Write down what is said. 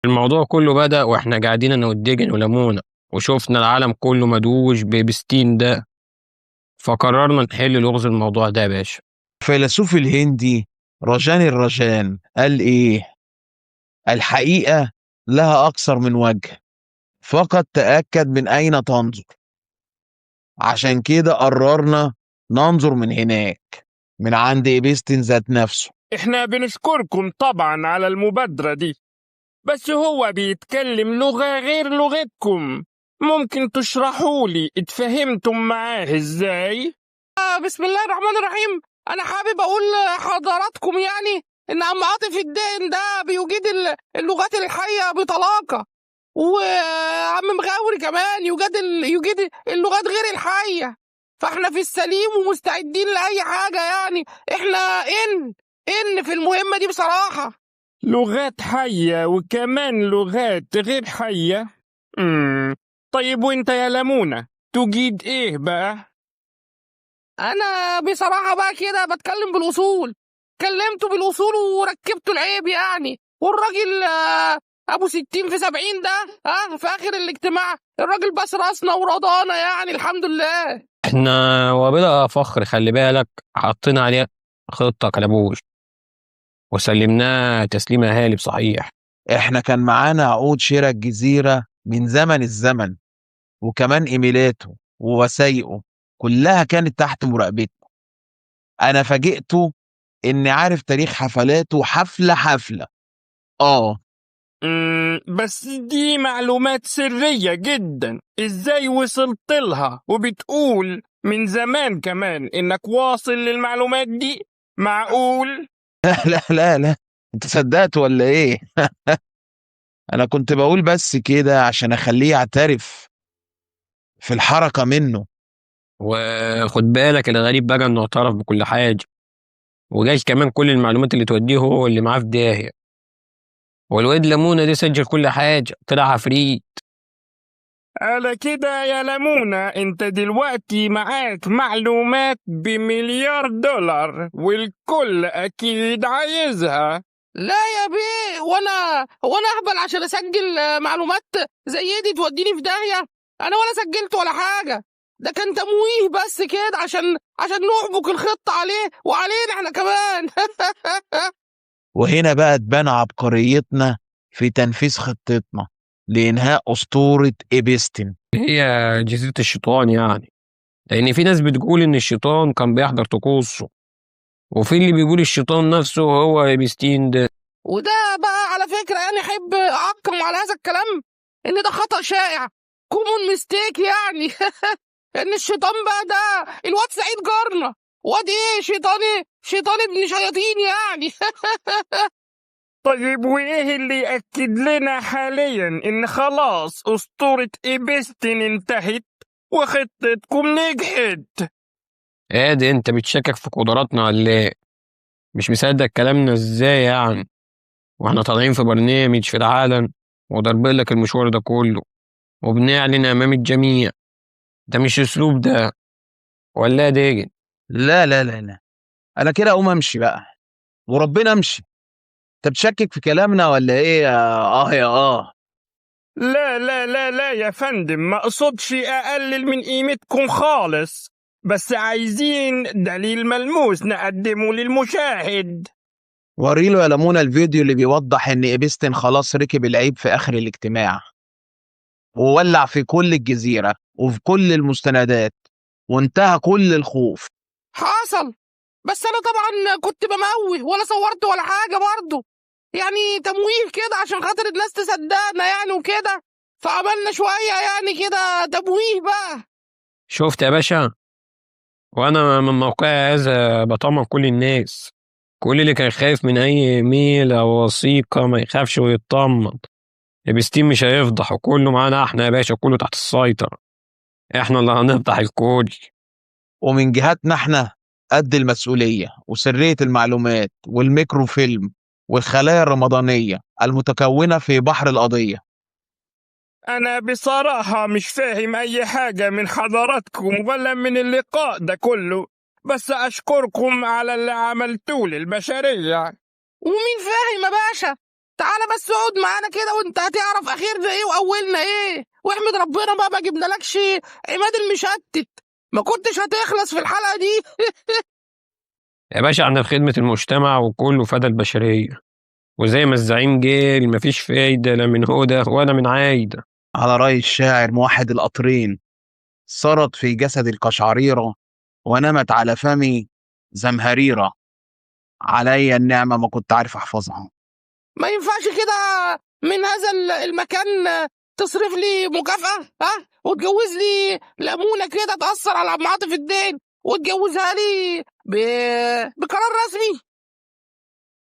الموضوع كله بدأ وإحنا قاعدين أنا والدجن ولمونة، وشفنا العالم كله مدوش بإبستين ده، فقررنا نحل لغز الموضوع ده يا باشا. الفيلسوف الهندي رجان الرجان قال إيه؟ الحقيقة لها أكثر من وجه، فقط تأكد من أين تنظر. عشان كده قررنا ننظر من هناك، من عند إيبستين ذات نفسه. احنا بنشكركم طبعا على المبادرة دي، بس هو بيتكلم لغة غير لغتكم. ممكن تشرحوا لي اتفهمتم معاه ازاي؟ بسم الله الرحمن الرحيم. انا حابب اقول لحضراتكم يعني ان عم عاطف الدين ده بيجيد اللغات الحية بطلاقة، وعم مغاوري كمان يجيد اللغات غير الحية. فاحنا في السليم ومستعدين لأي حاجة يعني. احنا ان في المهمة دي بصراحة. لغات حية وكمان لغات غير حية. طيب وانت يا لمونة تجيد ايه بقى؟ انا بصراحة بقى كده بتكلم بالاصول، كلمته بالاصول وركبته العيب يعني. والراجل ابو 60 في 70 ده في اخر الاجتماع الراجل بس راسنا ورضانا يعني الحمد لله. إحنا وبلا فخر خلي بالك حطينا عليه خطة كلبوش وسلمناه تسليم هالي بصحيح. إحنا كان معانا عقود شراء الجزيرة من زمن الزمن، وكمان إيميلاته ووثائقه كلها كانت تحت مراقبتنا. أنا فاجئته إني عارف تاريخ حفلاته حفلة حفلة. بس دي معلومات سرية جدا، ازاي وصلت لها وبتقول من زمان كمان انك واصل للمعلومات دي؟ معقول؟ لا لا لا، أنت صدقت ولا إيه؟ أنا كنت بقول بس كده عشان أخليه يعترف في الحركة منه. وخد بالك الغريب بقى إنه اعترف بكل حاجة، وجاش كمان كل المعلومات اللي توديه هو اللي معاه في داهية. والواد لمونة دي سجل كل حاجة، طلع عفريت. على كده يا لمونة انت دلوقتي معاك معلومات ب1 مليار دولار والكل اكيد عايزها. لا يا بيه، وانا اهبل عشان اسجل معلومات زي دي توديني في داهية؟ انا ولا سجلت ولا حاجة، ده كان تمويه بس كده عشان نحبك الخطة عليه وعلينا احنا كمان. وهنا بقى تبان عبقريتنا في تنفيذ خطتنا لإنهاء أسطورة إيبستين. هي جزيرة الشيطان يعني، لأن في ناس بتقول إن الشيطان كان بيحضر طقوسه، وفي اللي بيقول الشيطان نفسه هو إبستين ده. وده بقى على فكرة يعني أحب أعقم على هذا الكلام إن ده خطأ شائع، كومون ميستيك يعني. إن الشيطان بقى ده الواد سعيد جارنا، واد إيه شيطان ابن شياطين يعني. طيب وإيه اللي يأكد لنا حاليا إن خلاص أسطورة إيبستين انتهت وخطتكم نجحت؟ ادي انت بتشكك في قدراتنا ولا ايه؟ مش مصدق كلامنا ازاي يعني؟ واحنا طالعين في برنامج في العالم وضربين لك المشوار ده كله وبنعلن امام الجميع، ده مش اسلوب ده ولا إيه يا ديجن؟ لا لا لا لا، أنا كده أقوم أمشي بقى، وربنا أمشي. أنت بتشكك في كلامنا ولا إيه يا لا لا لا لا يا فندم، ما اقصدش اقلل من قيمتكم خالص، بس عايزين دليل ملموس نقدمه للمشاهد. وريله يا لمونة الفيديو اللي بيوضح إن إيبستين خلاص ركب العيب في آخر الاجتماع، وولع في كل الجزيرة وفي كل المستندات، وانتهى كل الخوف. حصل، بس انا طبعا كنت بموه ولا صورت ولا حاجة برضه، يعني تمويه كده عشان خاطر الناس تصدقنا يعني وكده، فعملنا شوية يعني كده تمويه بقى. شفت يا باشا؟ وانا من موقعي هذا بطمن كل الناس، كل اللي كان خايف من اي ايميل او وثيقة ما يخافش ويطمن. ابستين مش هيفضح، وكله معانا احنا يا باشا، كله تحت السيطرة، احنا اللي هنفضح الكل. ومن جهتنا احنا قد المسؤولية وسرية المعلومات والميكروفيلم والخلايا الرمضانية المتكونة في بحر القضية. أنا بصراحة مش فاهم أي حاجة من حضراتكم ولا من اللقاء ده كله، بس أشكركم على اللي عملتوه للبشرية. ومين فاهم يا باشا؟ تعالى بس اقعد معانا كده وانت هتعرف اخرنا ايه واولنا ايه، واحمد ربنا بقى ما جبنالكش عماد المشتت، ما كنتش هتخلص في الحلقة دي. يا باشا احنا في خدمة المجتمع وكله فدى البشرية، وزي ما الزعيم قال مفيش فايدة لا من هدى ولا من عايدة. على رأي الشاعر موحد القطرين، سرت في جسد القشعريرة ونمت على فمي زمهريرة، علي النعمة ما كنت عارف أحفظها. ما ينفعش كده من هذا المكان تصرف لي مكافأة، وتجوز لي لمونة كده تأثر على عم عاطف الدين وتجوزها لي بقرار رسمي.